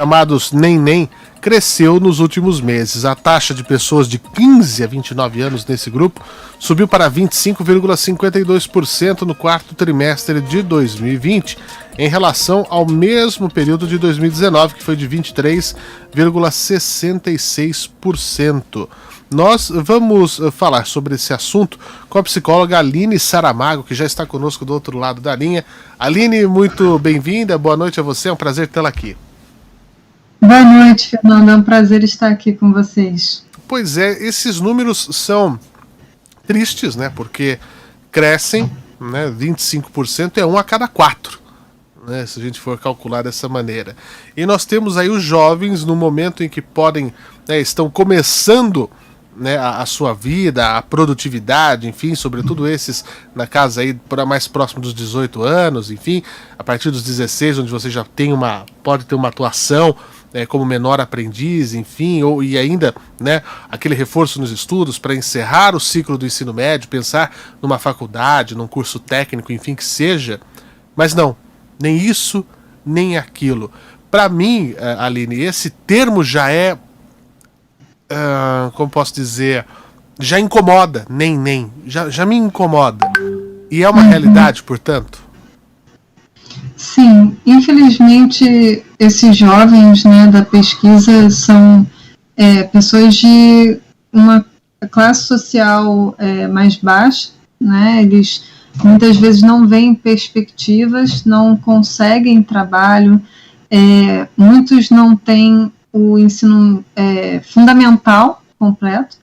chamados NEM, cresceu nos últimos meses. A taxa de pessoas de 15 a 29 anos nesse grupo subiu para 25,52% no quarto trimestre de 2020, em relação ao mesmo período de 2019, que foi de 23,66%. Nós vamos falar sobre esse assunto com a psicóloga Aline Saramago, que já está conosco do outro lado da linha. Aline, muito bem-vinda, boa noite a você, é um prazer tê-la aqui. Boa noite, Fernando. É um prazer estar aqui com vocês. Pois é, esses números são tristes, né? Porque crescem, né? 25% é 1 a cada 4, né? Se a gente for calcular dessa maneira. E nós temos aí os jovens no momento em que podem, né, estão começando, né, a sua vida, a produtividade, enfim, sobretudo esses na casa aí para mais próximo dos 18 anos, enfim, a partir dos 16, onde você já tem pode ter uma atuação como menor aprendiz, enfim, e ainda, né, aquele reforço nos estudos para encerrar o ciclo do ensino médio, pensar numa faculdade, num curso técnico, enfim, que seja, mas não, nem isso, nem aquilo. Para mim, Aline, esse termo já é, como posso dizer, já incomoda, já me incomoda, e é uma realidade, portanto. Sim, infelizmente esses jovens, né, da pesquisa são pessoas de uma classe social mais baixa, né, eles muitas vezes não veem perspectivas, não conseguem trabalho, muitos não têm o ensino fundamental completo,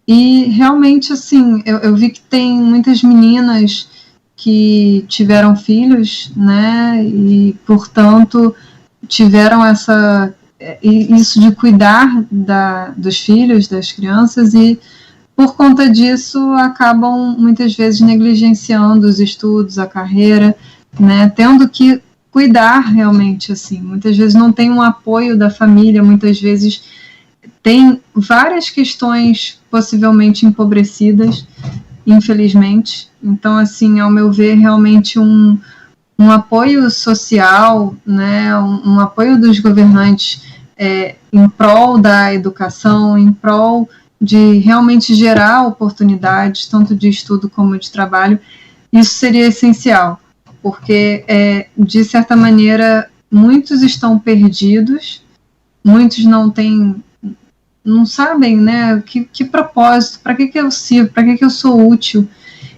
e realmente, assim, eu vi que tem muitas meninas que tiveram filhos, né, e, portanto, tiveram isso de cuidar dos filhos, das crianças, e, por conta disso, acabam, muitas vezes, negligenciando os estudos, a carreira, né, tendo que cuidar, realmente, assim. Muitas vezes não tem um apoio da família, muitas vezes tem várias questões possivelmente empobrecidas, infelizmente. Então, assim, ao meu ver, realmente um apoio social, né, um apoio dos governantes em prol da educação, em prol de realmente gerar oportunidades, tanto de estudo como de trabalho, isso seria essencial, porque, de certa maneira, muitos estão perdidos, muitos não sabem, né, que propósito, para que eu sirvo, para que eu sou útil.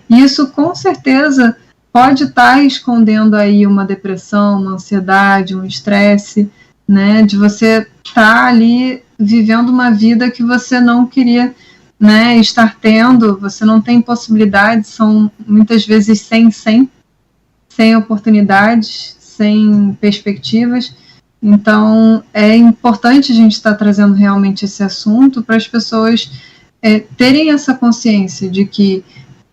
E isso, com certeza, pode estar escondendo aí uma depressão, uma ansiedade, um estresse, né, de você estar ali vivendo uma vida que você não queria, né, estar tendo, você não tem possibilidades, são muitas vezes sem oportunidades, sem perspectivas. Então, é importante a gente estar trazendo realmente esse assunto para as pessoas terem essa consciência de que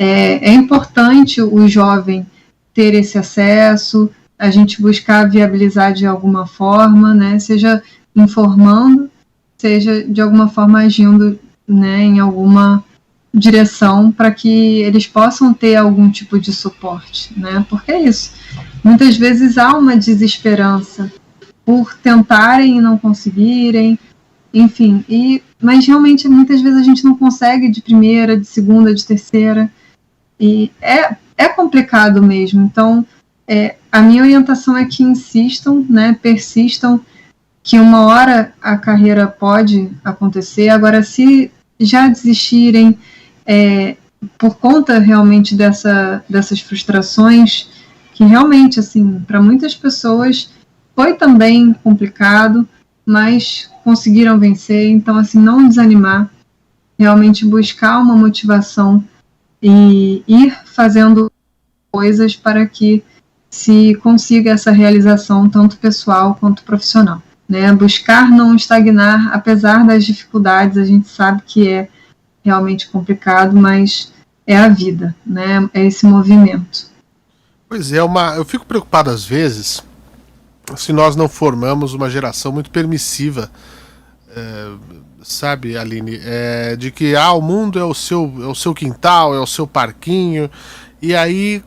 é importante o jovem ter esse acesso, a gente buscar viabilizar de alguma forma, né, seja informando, seja de alguma forma agindo, né, em alguma direção para que eles possam ter algum tipo de suporte, né, porque é isso. Muitas vezes há uma desesperança por tentarem e não conseguirem, enfim, mas realmente muitas vezes a gente não consegue de primeira, de segunda, de terceira, e é complicado mesmo. Então, a minha orientação é que insistam, né, persistam, que uma hora a carreira pode acontecer. Agora, se já desistirem por conta realmente dessas frustrações, que realmente, assim, para muitas pessoas foi também complicado, mas conseguiram vencer. Então, assim, não desanimar, realmente buscar uma motivação e ir fazendo coisas para que se consiga essa realização tanto pessoal quanto profissional, né? Buscar não estagnar, apesar das dificuldades, a gente sabe que é realmente complicado, mas é a vida, né? É esse movimento. Pois é, eu fico preocupado às vezes se nós não formamos uma geração muito permissiva, sabe, Aline, de que o mundo é o seu quintal, é o seu parquinho, e aí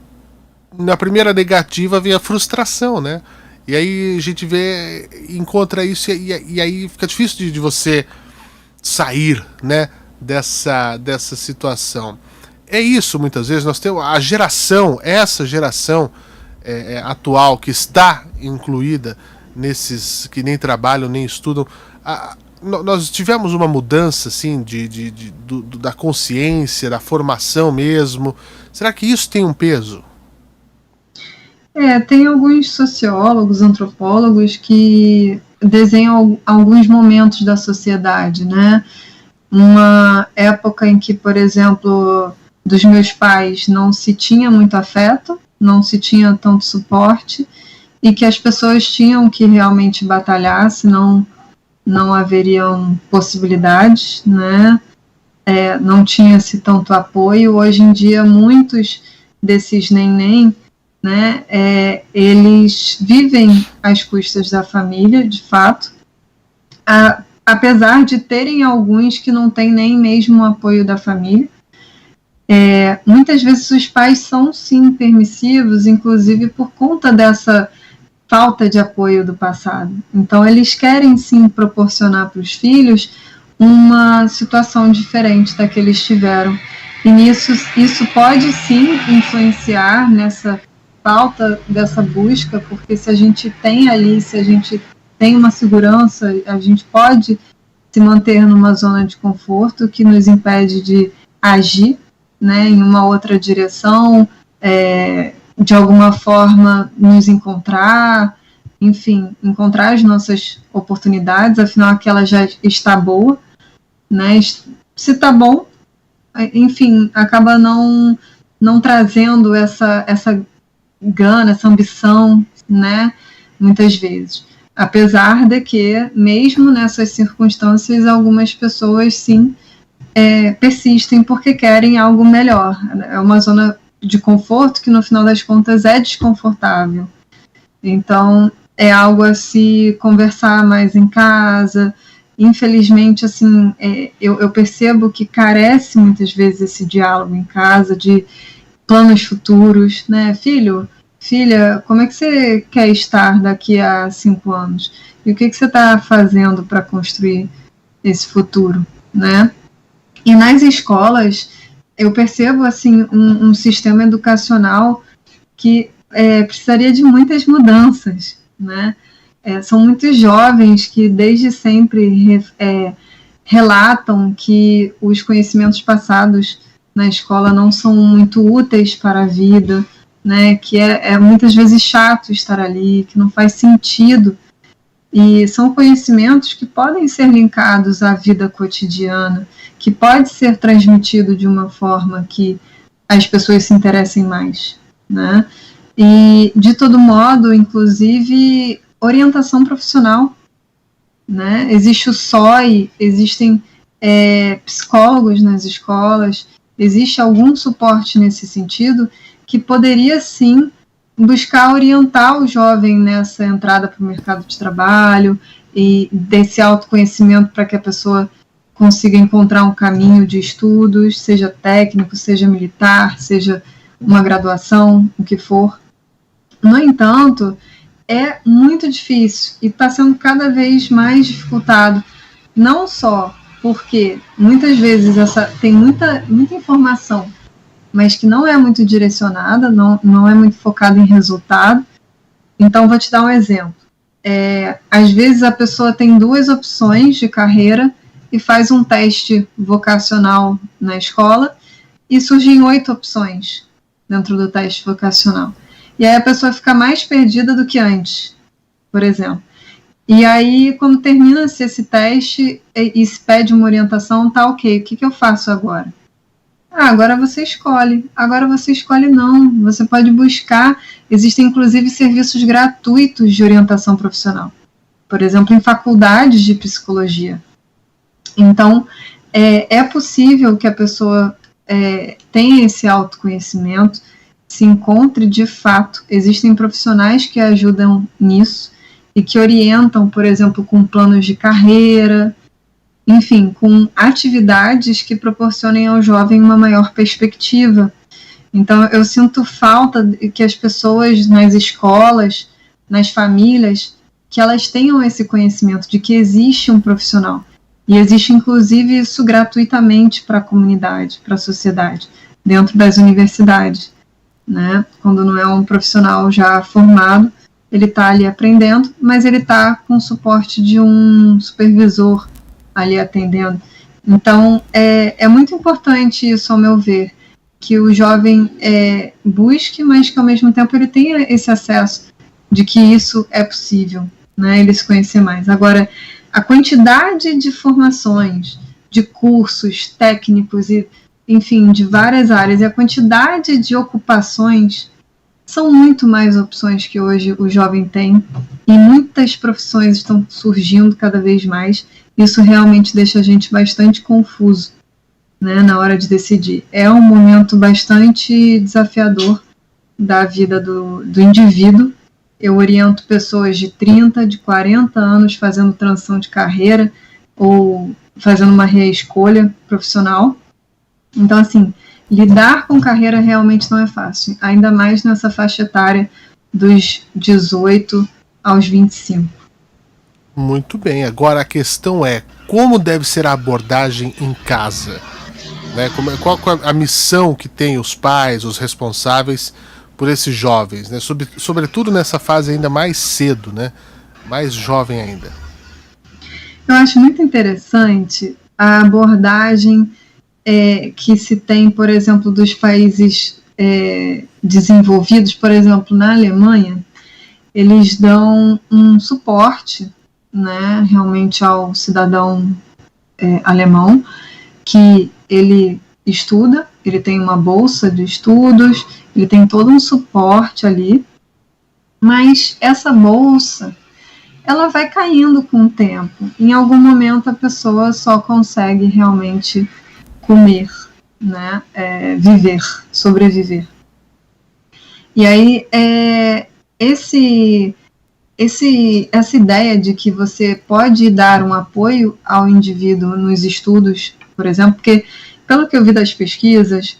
na primeira negativa vem a frustração, né? E aí a gente encontra isso e aí fica difícil de você sair, né, dessa situação. É isso, muitas vezes nós temos essa geração atual que está incluída nesses que nem trabalham nem estudam. Nós tivemos uma mudança assim da consciência, da formação mesmo. Será que isso tem um peso? Tem alguns sociólogos, antropólogos que desenham alguns momentos da sociedade, né? Uma época em que, por exemplo, dos meus pais não se tinha muito afeto, não se tinha tanto suporte, e que as pessoas tinham que realmente batalhar, senão não haveriam possibilidades, né? Não tinha-se tanto apoio. Hoje em dia, muitos desses neném, né, eles vivem às custas da família, de fato, apesar de terem alguns que não têm nem mesmo o apoio da família. Muitas vezes os pais são sim permissivos, inclusive por conta dessa falta de apoio do passado. Então eles querem sim proporcionar para os filhos uma situação diferente da que eles tiveram. E isso pode sim influenciar nessa falta dessa busca, porque se a gente tem ali, se a gente tem uma segurança, a gente pode se manter numa zona de conforto que nos impede de agir, né, em uma outra direção, de alguma forma nos encontrar, enfim, encontrar as nossas oportunidades, afinal aquela já está boa, né? Se está bom, enfim, acaba não trazendo essa gana, essa ambição, né, muitas vezes. Apesar de que, mesmo nessas circunstâncias, algumas pessoas sim persistem porque querem algo melhor. É uma zona de conforto que no final das contas é desconfortável. Então é algo a se conversar mais em casa. Infelizmente, assim, eu percebo que carece muitas vezes esse diálogo em casa de planos futuros, né? Filho, filha, como é que você quer estar daqui a 5 anos? E o que você está fazendo para construir esse futuro, né? E nas escolas eu percebo assim um sistema educacional que precisaria de muitas mudanças, né? São muitos jovens que desde sempre relatam que os conhecimentos passados na escola não são muito úteis para a vida, né? Que é muitas vezes chato estar ali, que não faz sentido. E são conhecimentos que podem ser linkados à vida cotidiana, que pode ser transmitido de uma forma que as pessoas se interessem mais, né? E, de todo modo, inclusive, orientação profissional, né? Existe o SOI, existem psicólogos nas escolas, existe algum suporte nesse sentido que poderia, sim, buscar orientar o jovem nessa entrada para o mercado de trabalho e desse autoconhecimento para que a pessoa consiga encontrar um caminho de estudos, seja técnico, seja militar, seja uma graduação, o que for. No entanto, é muito difícil e está sendo cada vez mais dificultado, não só porque muitas vezes tem muita informação, mas que não é muito direcionada, não é muito focada em resultado. Então, vou te dar um exemplo. Às vezes a pessoa tem 2 opções de carreira e faz um teste vocacional na escola e surgem 8 opções dentro do teste vocacional. E aí a pessoa fica mais perdida do que antes, por exemplo. E aí, quando termina-se esse teste e se pede uma orientação, tá ok, o que eu faço agora? Agora você escolhe. Agora você escolhe não. Você pode buscar. Existem, inclusive, serviços gratuitos de orientação profissional. Por exemplo, em faculdades de psicologia. Então, é possível que a pessoa tenha esse autoconhecimento, se encontre de fato. Existem profissionais que ajudam nisso e que orientam, por exemplo, com planos de carreira, enfim, com atividades que proporcionem ao jovem uma maior perspectiva. Então, eu sinto falta de que as pessoas nas escolas nas famílias, que elas tenham esse conhecimento de que existe um profissional. E existe, inclusive, isso gratuitamente para a comunidade, para a sociedade, dentro das universidades, né? Quando não é um profissional já formado, ele está ali aprendendo, mas ele está com o suporte de um supervisor ali atendendo. Então, é muito importante isso, ao meu ver, que o jovem busque, mas que, ao mesmo tempo, ele tenha esse acesso de que isso é possível, né? Ele se conhecer mais. Agora, a quantidade de formações, de cursos técnicos, e, enfim, de várias áreas, e a quantidade de ocupações, são muito mais opções que hoje o jovem tem, e muitas profissões estão surgindo cada vez mais. Isso realmente deixa a gente bastante confuso, né, na hora de decidir. É um momento bastante desafiador da vida do indivíduo. Eu oriento pessoas de 30, de 40 anos fazendo transição de carreira ou fazendo uma reescolha profissional. Então, assim, lidar com carreira realmente não é fácil, ainda mais nessa faixa etária dos 18 aos 25. Muito bem, agora a questão é como deve ser a abordagem em casa, né? Qual a missão que tem os pais, os responsáveis por esses jovens, né? Sobretudo nessa fase ainda mais cedo, né? Mais jovem ainda. Eu acho muito interessante a abordagem que se tem, por exemplo, dos países desenvolvidos. Por exemplo, na Alemanha, eles dão um suporte, né, realmente ao cidadão alemão, que ele estuda, ele tem uma bolsa de estudos, ele tem todo um suporte ali, mas essa bolsa, ela vai caindo com o tempo. Em algum momento a pessoa só consegue realmente comer, né, viver, sobreviver. E aí essa ideia de que você pode dar um apoio ao indivíduo nos estudos, por exemplo, porque pelo que eu vi das pesquisas,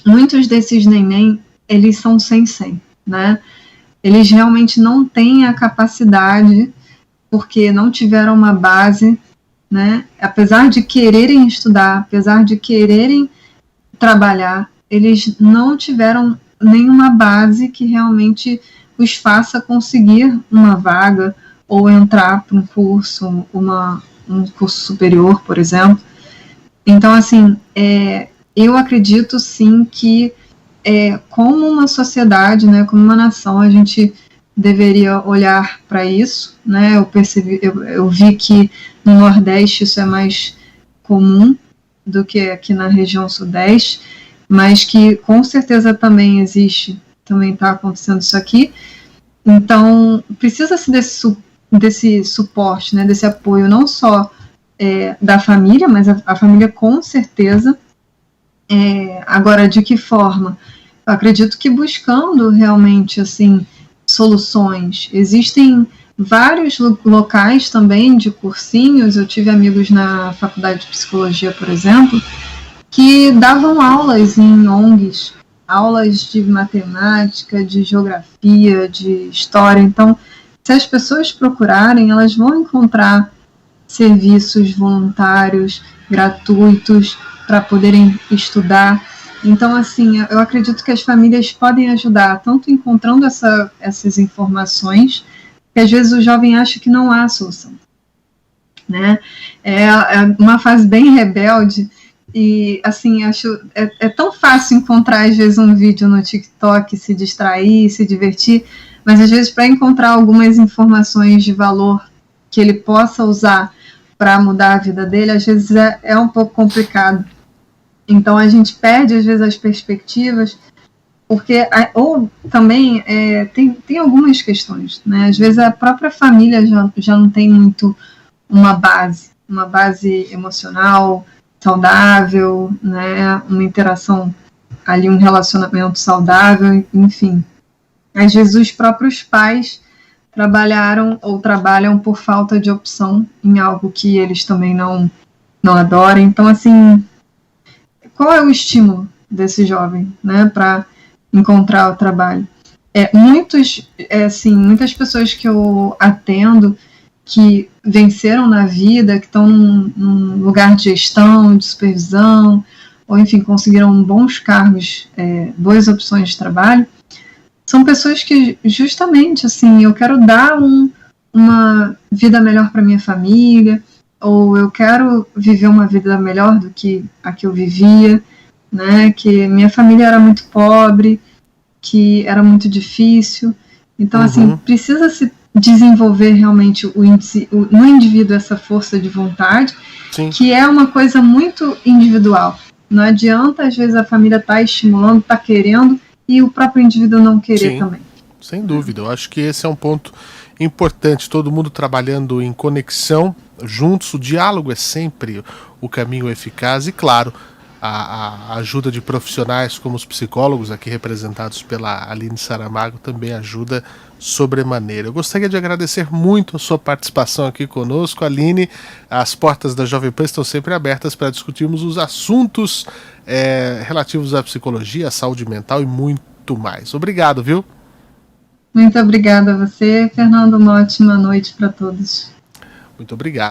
muitos desses neném, eles são sem, né? Eles realmente não têm a capacidade, porque não tiveram uma base, né? Apesar de quererem estudar, apesar de quererem trabalhar, eles não tiveram nenhuma base que realmente os faça conseguir uma vaga ou entrar para um curso, um curso superior, por exemplo. Então, assim, eu acredito sim que como uma sociedade, né, como uma nação, a gente deveria olhar para isso, né? Eu vi que no Nordeste isso é mais comum do que aqui na região Sudeste, mas que com certeza também existe, também está acontecendo isso aqui. Então, precisa-se desse suporte, né, desse apoio, não só da família, mas a família com certeza. Agora, de que forma? Eu acredito que buscando realmente, assim, soluções. Existem vários locais também de cursinhos. Eu tive amigos na faculdade de psicologia, por exemplo, que davam aulas em ONGs, aulas de matemática, de geografia, de história. Então, se as pessoas procurarem, elas vão encontrar serviços voluntários, gratuitos, para poderem estudar. Então, assim, eu acredito que as famílias podem ajudar, tanto encontrando essas informações, que às vezes o jovem acha que não há solução, né? É uma fase bem rebelde, e, assim, acho tão fácil encontrar, às vezes, um vídeo no TikTok, se distrair, se divertir, mas, às vezes, para encontrar algumas informações de valor que ele possa usar para mudar a vida dele, às vezes é um pouco complicado. Então, a gente perde, às vezes, as perspectivas, porque, ou também, tem algumas questões, né? Às vezes, a própria família já não tem muito uma base emocional saudável, né? Uma interação ali, um relacionamento saudável, enfim. Às vezes, os próprios pais trabalharam ou trabalham por falta de opção em algo que eles também não adoram. Então, assim, qual é o estímulo desse jovem, né, para encontrar o trabalho? Muitas pessoas que eu atendo que venceram na vida, que estão num lugar de gestão, de supervisão, ou enfim, conseguiram bons cargos, boas opções de trabalho, são pessoas que justamente, assim, eu quero dar uma vida melhor para minha família, ou eu quero viver uma vida melhor do que a que eu vivia, né, que minha família era muito pobre, que era muito difícil. Então, assim, precisa se desenvolver realmente no indivíduo essa força de vontade, Sim. que é uma coisa muito individual. Não adianta, às vezes, a família estar estimulando, estar querendo, e o próprio indivíduo não querer. Sim, também. Sem dúvida. Eu acho que esse é um ponto importante. Todo mundo trabalhando em conexão, juntos. O diálogo é sempre o caminho eficaz e, claro, a ajuda de profissionais como os psicólogos, aqui representados pela Aline Saramago, também ajuda sobremaneira. Eu gostaria de agradecer muito a sua participação aqui conosco, Aline. As portas da Jovem Pan estão sempre abertas para discutirmos os assuntos relativos à psicologia, à saúde mental e muito mais. Obrigado, viu? Muito obrigada a você, Fernando. Uma ótima noite para todos. Muito obrigado.